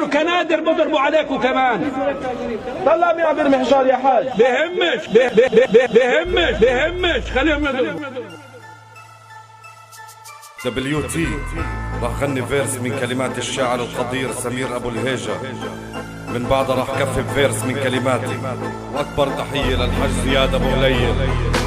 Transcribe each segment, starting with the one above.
كنادر بضربوا عليكم كمان. طلع مين عم يرمي حجار يا حاج؟ بهمش خليهم يضربوا. WT راح غني فيرس من كلمات الشاعر القدير سمير أبو الهيجة، من بعدها راح كفي فيرس من كلماتي، واكبر تحية للحج زياد ابو هليل.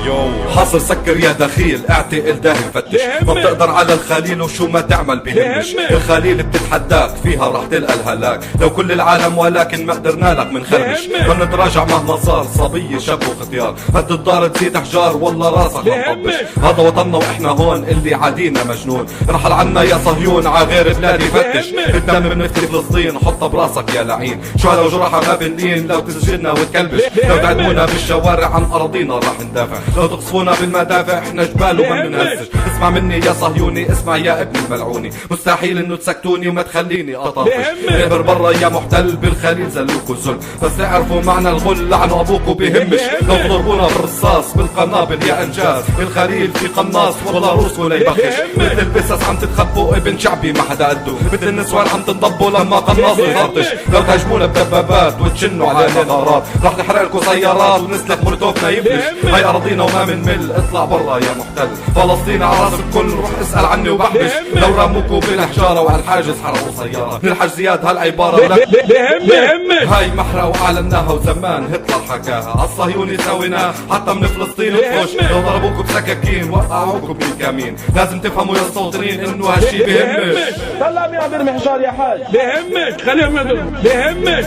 يو حصر سكر يا دخيل، اعتقل داهي فتش، ما بتقدر على الخليل وشو ما تعمل بهمش. الخليل بتتحداك فيها راح تلقى الهلاك، لو كل العالم ولكن ما قدرنا لك من خربش. ما نتراجع مهما صار، صبية شاب وختيار، هد الدار تزيد احجار والله راسك مطبش. هذا وطننا واحنا هون، اللي عادينا مجنون، رحل عنا يا صهيون ع غير بلادي فتش. الدم بنفتي فلسطين، حطها براسك يا لعين، شو هذا وجراحة ما بنلين، لو تسجلنا وتكلبش، لو تعدمونا بالشوارع عن أراضينا راح ندافع، لو تقصفونا بالمدافع احنا جبال وما بنهزش. اسمع مني يا صهيوني، اسمع يا ابن الملعوني، مستحيل انه تسكتوني وما تخليني اطرفش. اعبر برا يا محتل، بالخليل زلوكوا ذل، بس تعرفوا معنى الغل لعنوا ابوكوا بهمش. لو تضربونا بالرصاص بالقنابل يا انجاز، الخليل في قناص والله روسه لا يبخش. مثل البسس عم تتخبوا ابن شعبي ما حدا قده، مثل النسوان عم تنضبوا لما قناص يخرطش. لو تهجمونا بدبابات وتشنوا علينا غارات، راح نحرق لكم سيارات ونسلك مولوتوفنا يفلش. هاي اراضينا وما بنمل، اطلع برا يا محتل، فلسطين على راس الكل، روح اسال عني وبحبش. لو رموكوا بالحجاره وعلى الحاجز حرقوا سياره، من الحج زياد هالعباره بهمش هاي محرقة وأعلناها وزمان هتلر حكاها، عالصهيوني سويناها حتى من فلسطين تخش. لو ضربوكوا بسكاكين وقعوكوا بالكمين، لازم تفهموا يا الصوتين انه هالشي بهمش. طلع مين عم يرمي حجار يا حاج؟ بهمش خليهم يضربوا.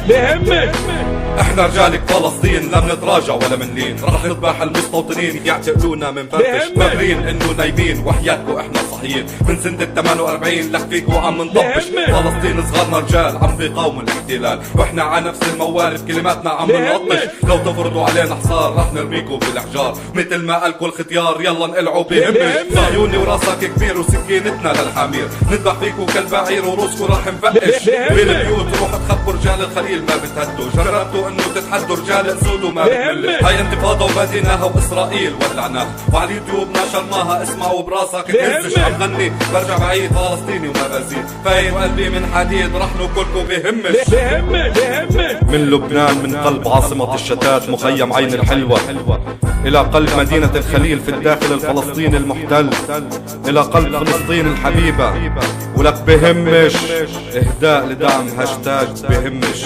بهمش احنا رجالك فلسطين، لا منتراجع ولا منلين، رح نذبح المستوطنين يعتقلونا من فرفش. فاكرين انه نايمين وحياتكم احنا صحيين، من سنة 48 لك فيكوا عم نطبش. فلسطين صغارنا رجال عم بيقاوموا الاحتلال، واحنا على نفس الموال بكلماتنا عم نلطش. لو تفرضوا علينا حصار رح نرميكوا بالاحجار، مثل ما قالكوا الختيار يلا نقلعوا بهمش. صهيوني وراسك كبير وسكينتنا للحمير، نذبح فيكوا كالبعير وروسكوا رح نفقش. بالبيوت روحوا تخبوا رجال الخليل ما بتهدوا، جربتوا انه تتحدوا رجال اسود وما بتملوا. هاي انتفاضة وباديناها واسرائيل ولعناها، وعلى اليوتيوب نشرناها، اسمعوا براسك تهزش. عم غني برجع بعيد فلسطيني وما بزيد، فاير قلبي من حديد رح ناكلكوا بهمش. من لبنان، من قلب عاصمة الشتات، مخيم عين الحلوة، إلى قلب مدينة الخليل في الداخل الفلسطيني المحتل، إلى قلب فلسطين الحبيبة، ولك بهمش. إهداء لدعم هاشتاج بهمش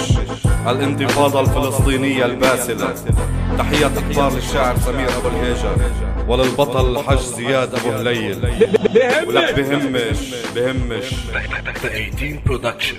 الانتفاضة الفلسطينية الباسلة. تحيات أكبر للشاعر سمير أبو الهيجة، وللبطل الحج زياد أبو هليل، ولك بهمش. The 18 Production.